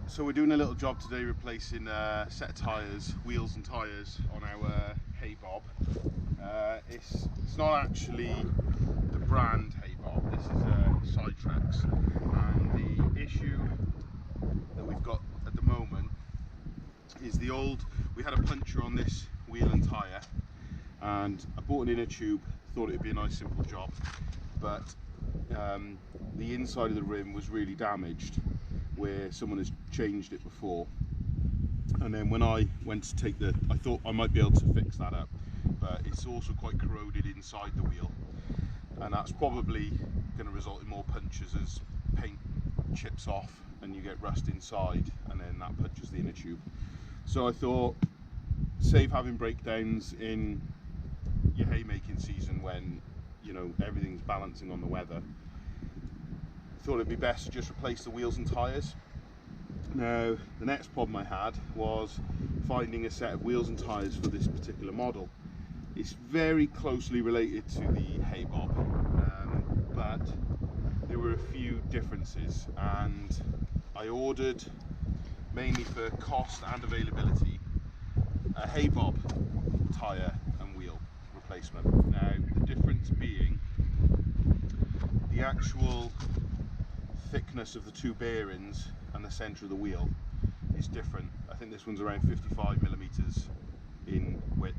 So we're doing a little job today replacing a set of tyres, wheels and tyres on our Haybob. It's not actually the brand Haybob, this is Sidetracks, and the issue that we've got at the moment is we had a puncture on this wheel and tyre, and I bought an inner tube, thought it would be a nice simple job, but the inside of the rim was really damaged where someone has changed it before, and then when I went to take I thought I might be able to fix that up, but it's also quite corroded inside the wheel, and that's probably going to result in more punctures as paint chips off and you get rust inside, and then that punctures the inner tube. So I thought, save having breakdowns in your haymaking season when everything's balancing on the weather, thought it'd be best to just replace the wheels and tyres. Now, the next problem I had was finding a set of wheels and tyres for this particular model. It's very closely related to the Haybob, but there were a few differences, and I ordered, mainly for cost and availability, a Haybob tyre and wheel replacement. Now, the difference being the actual thickness of the two bearings and the centre of the wheel is different. I think this one's around 55mm in width,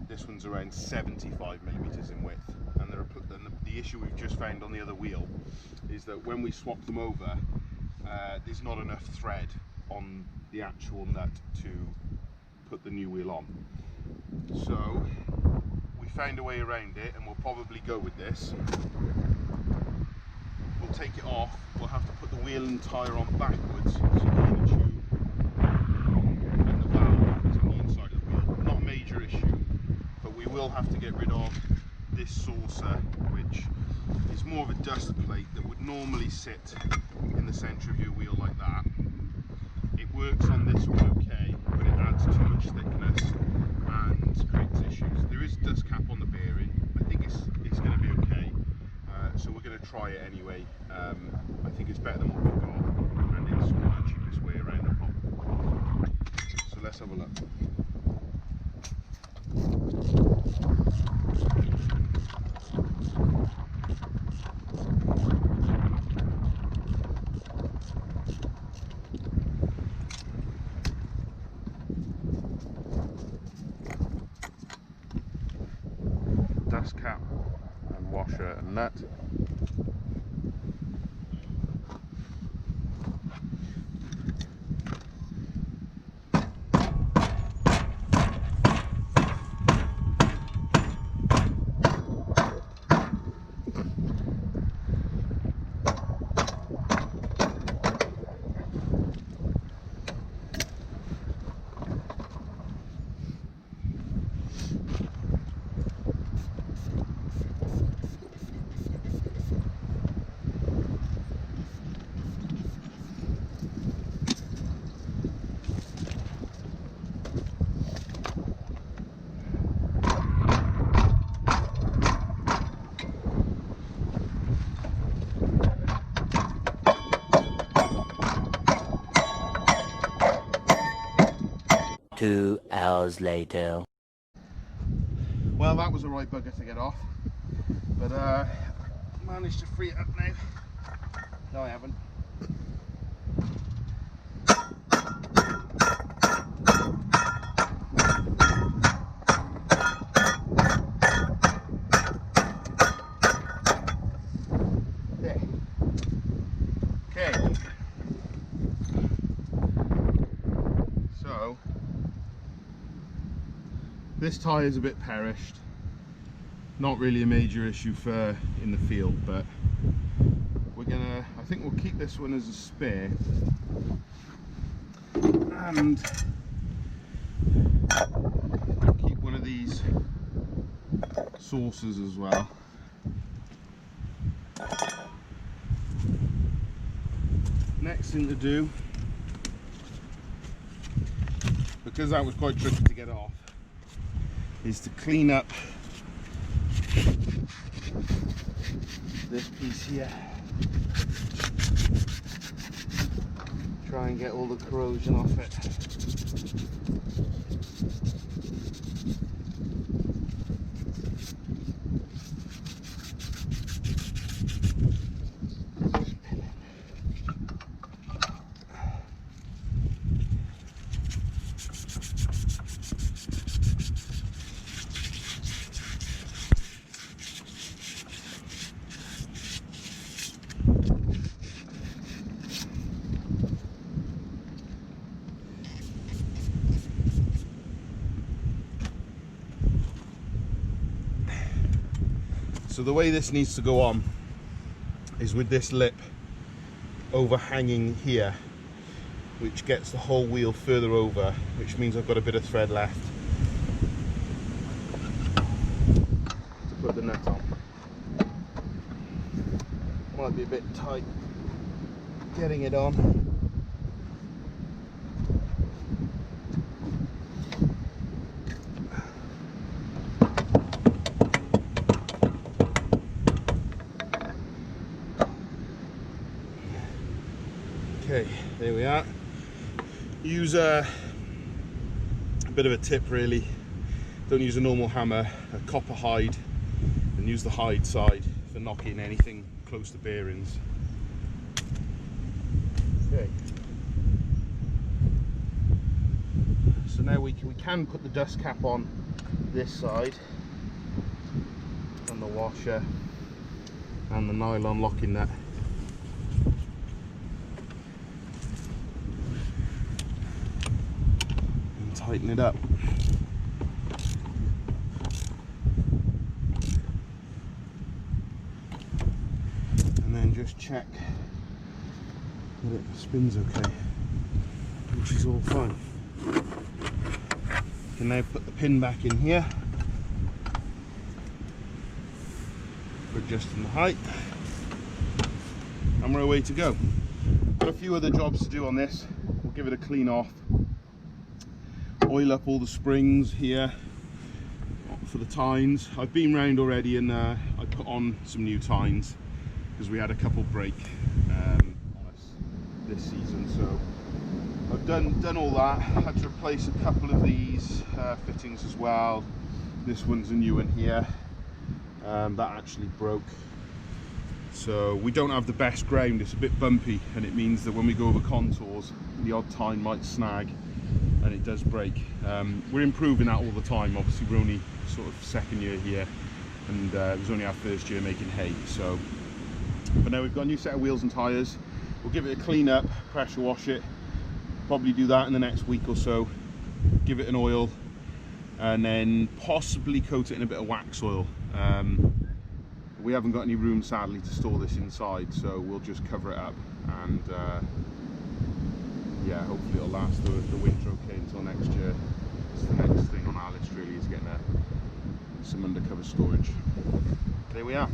this one's around 75mm in width, and the issue we've just found on the other wheel is that when we swap them over, there's not enough thread on the actual nut to put the new wheel on. So we found a way around it, and we'll probably go with this. We'll take it off, we'll have to put the wheel and tyre on backwards, so the inner tube and the valve is on the inside of the wheel. Not a major issue, but we will have to get rid of this saucer, which is more of a dust plate that would normally sit in the centre of your wheel like that. It works on this one okay, but it adds too much thickness and creates issues. There is a dust cap on the bearing. I think it's going to be okay. So we're going to try it anyway. I think it's better than what we've got, and it's the cheapest way around the problem. So let's have a look. Dust cap and washer and nut. Two hours later. Well, that was a right bugger to get off, but I managed to free it up now. No, I haven't. There. Okay. So this tyre is a bit perished. Not really a major issue for in the field, but I think we'll keep this one as a spare, and keep one of these saucers as well. Next thing to do, because that was quite tricky to get off, is to clean up this piece here. try and get all the corrosion off it. So the way this needs to go on is with this lip overhanging here, which gets the whole wheel further over, which means I've got a bit of thread left to put the nut on. Might be a bit tight getting it on. Okay, there we are. Use a bit of a tip really. Don't use a normal hammer, a copper hide, and use the hide side for knocking anything close to bearings. Okay. So now we can put the dust cap on this side, and the washer, and the nylon locking nut. Tighten it up. And then just check that it spins okay, which is all fine. You can now put the pin back in here for adjusting the height, and we're away to go. Got a few other jobs to do on this. We'll give it a clean off. Oil up all the springs here for the tines. I've been round already, and I put on some new tines because we had a couple break on us this season. So I've done all that. Had to replace a couple of these fittings as well. This one's a new one here. That actually broke. So we don't have the best ground. It's a bit bumpy, and it means that when we go over contours, the odd tine might snag and it does break. We're improving that all the time. Obviously we're only sort of second year here, and it was only our first year making hay. So, but now we've got a new set of wheels and tyres. We'll give it a clean up, pressure wash it, probably do that in the next week or so, give it an oil, and then possibly coat it in a bit of wax oil. We haven't got any room sadly to store this inside, so we'll just cover it up, and yeah, hopefully it'll last the winter okay until next year. It's the next thing on our list really, is getting some undercover storage. There we are.